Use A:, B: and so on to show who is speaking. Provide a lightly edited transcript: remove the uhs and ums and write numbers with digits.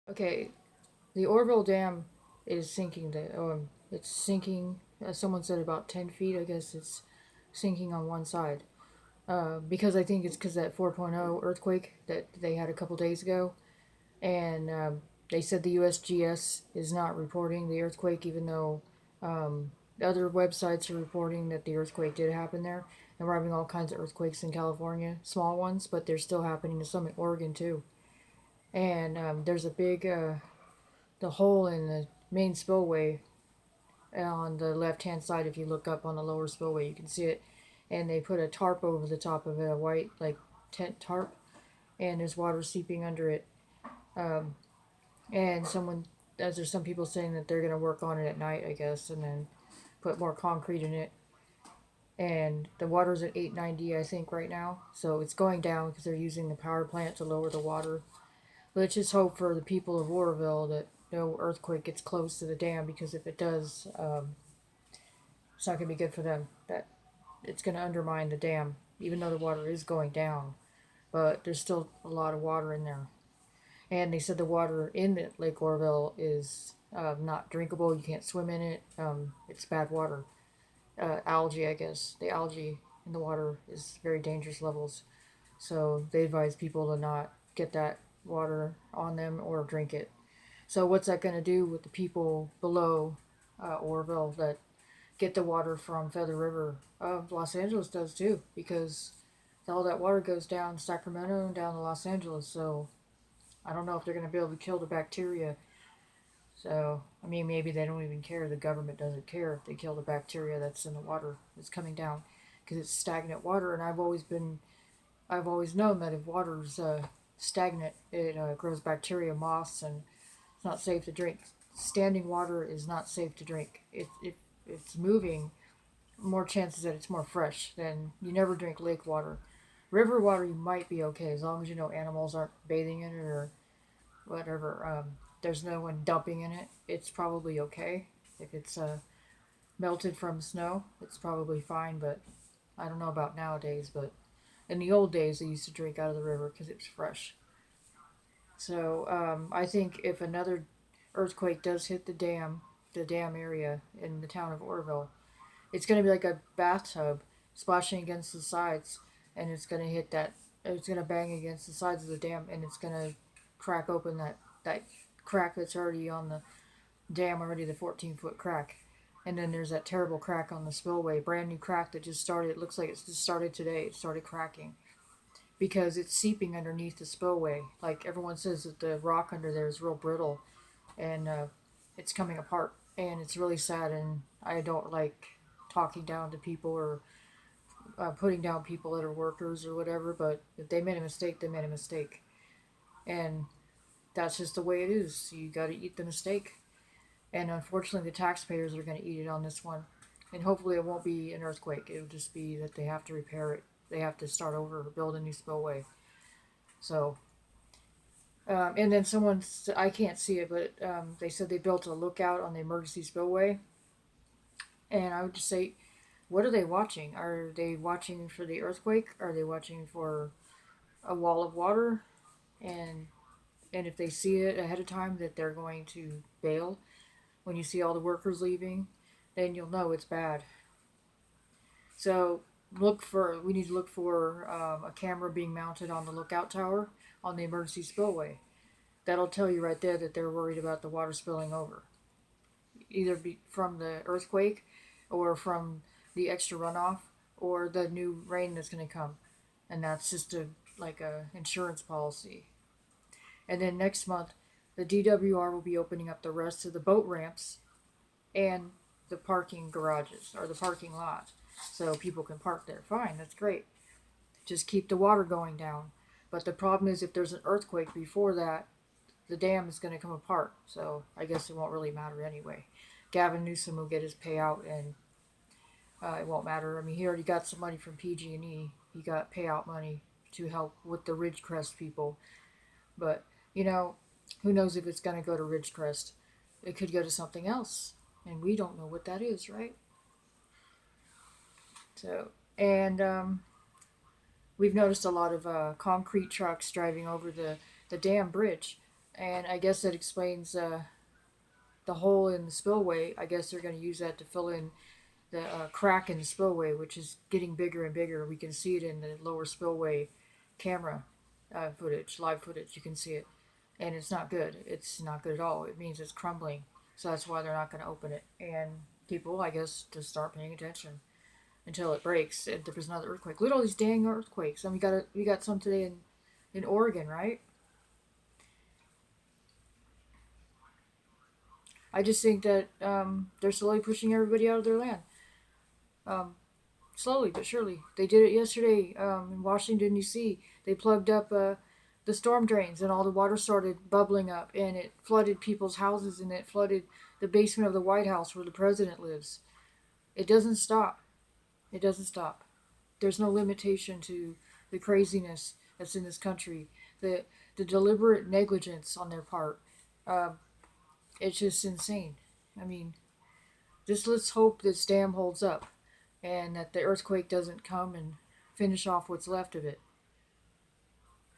A: Okay, the Oroville Dam is sinking. It's sinking. Someone said about 10 feet. I guess it's sinking on one side. Because I think it's because that 4.0 earthquake that they had a couple days ago, and they said the USGS is not reporting the earthquake, even though other websites are reporting that the earthquake did happen there. And we're having all kinds of earthquakes in California, small ones, but they're still happening to some in Oregon too. And there's a big the hole in the main spillway on the left hand side. If you look up on the lower spillway, you can see it. And they put a tarp over the top of it, a white like tent tarp, and there's water seeping under it. Um, and someone, as there's some people saying that they're gonna work on it at night, I guess, and then put more concrete in it. And the water's at 890, I think, right now. So it's going down because they're using the power plant to lower the water. Let's just hope for the people of Oroville that no earthquake gets close to the dam, because if it does, it's not going to be good for them. That it's going to undermine the dam, even though the water is going down. But there's still a lot of water in there, and they said the water in the Lake Oroville is not drinkable. You can't swim in it. It's bad water. Algae, I guess. The algae in the water is very dangerous levels. So they advise people to not get that water on them or drink it. So what's that going to do with the people below Oroville that get the water from Feather River? Los Angeles does too, because all that water goes down Sacramento and down to Los Angeles. So I don't know if they're going to be able to kill the bacteria. So I mean, maybe they don't even care. The government doesn't care if they kill the bacteria that's in the water that's coming down, because it's stagnant water. And I've always known that if water's stagnant, it grows bacteria, moss, and it's not safe to drink. Standing water is not safe to drink. If it's moving, more chances that it's more fresh. Than you never drink lake water. River water, you might be okay as long as you know animals aren't bathing in it or whatever. There's no one dumping in it. It's probably okay. If it's melted from snow, it's probably fine. But I don't know about nowadays. But in the old days, they used to drink out of the river because it was fresh. So I think if another earthquake does hit the dam area in the town of Oroville, it's going to be like a bathtub splashing against the sides, and it's going to hit that. It's going to bang against the sides of the dam, and it's going to crack open that crack that's already on the dam already, the 14-foot crack. And then there's that terrible crack on the spillway, brand new crack that just started. It looks like it's just started today. It started cracking because it's seeping underneath the spillway. Like everyone says that the rock under there is real brittle, and it's coming apart, and it's really sad. And I don't like talking down to people or putting down people that are workers or whatever. But if they made a mistake, they made a mistake, and that's just the way it is. You got to eat the mistake, and unfortunately, the taxpayers are going to eat it on this one. And hopefully, it won't be an earthquake. It'll just be that they have to repair it. They have to start over, build a new spillway. So and then someone, I can't see it, but they said they built a lookout on the emergency spillway. And I would just say, what are they watching? Are they watching for the earthquake? Are they watching for a wall of water? And and if they see it ahead of time that they're going to bail, when you see all the workers leaving, then you'll know it's bad. So we need to look for a camera being mounted on the lookout tower on the emergency spillway. That'll tell you right there that they're worried about the water spilling over, either from the earthquake or from the extra runoff or the new rain that's going to come. And that's just like a insurance policy. And then next month, the DWR will be opening up the rest of the boat ramps and the parking garages or the parking lot, so people can park there. Fine, that's great. Just keep the water going down. But the problem is, if there's an earthquake before that, the dam is going to come apart. So I guess it won't really matter anyway. Gavin Newsom will get his payout, and it won't matter. I mean, he already got some money from PG&E. He got payout money to help with the Ridgecrest people. But you know, who knows if it's going to go to Ridgecrest? It could go to something else, and we don't know what that is, right? So, and we've noticed a lot of concrete trucks driving over the dam bridge. and I guess that explains the hole in the spillway. I guess they're going to use that to fill in the crack in the spillway, which is getting bigger and bigger. We can see it in the lower spillway camera footage, live footage. You can see it, and it's not good. It's not good at all. It means it's crumbling. So that's why they're not going to open it. And people, I guess, just start paying attention until it breaks. If there's another earthquake, look at all these dang earthquakes. And we got some today in Oregon, right? I just think that they're slowly pushing everybody out of their land. Um, Slowly but surely. They did it yesterday in Washington, D.C. They plugged up the storm drains and all the water started bubbling up and it flooded people's houses and it flooded the basement of the White House where the president lives. It doesn't stop. It doesn't stop. There's no limitation to the craziness that's in this country. The deliberate negligence on their part. Um, it's just insane. I mean, just let's hope this dam holds up and that the earthquake doesn't come and finish off what's left of it.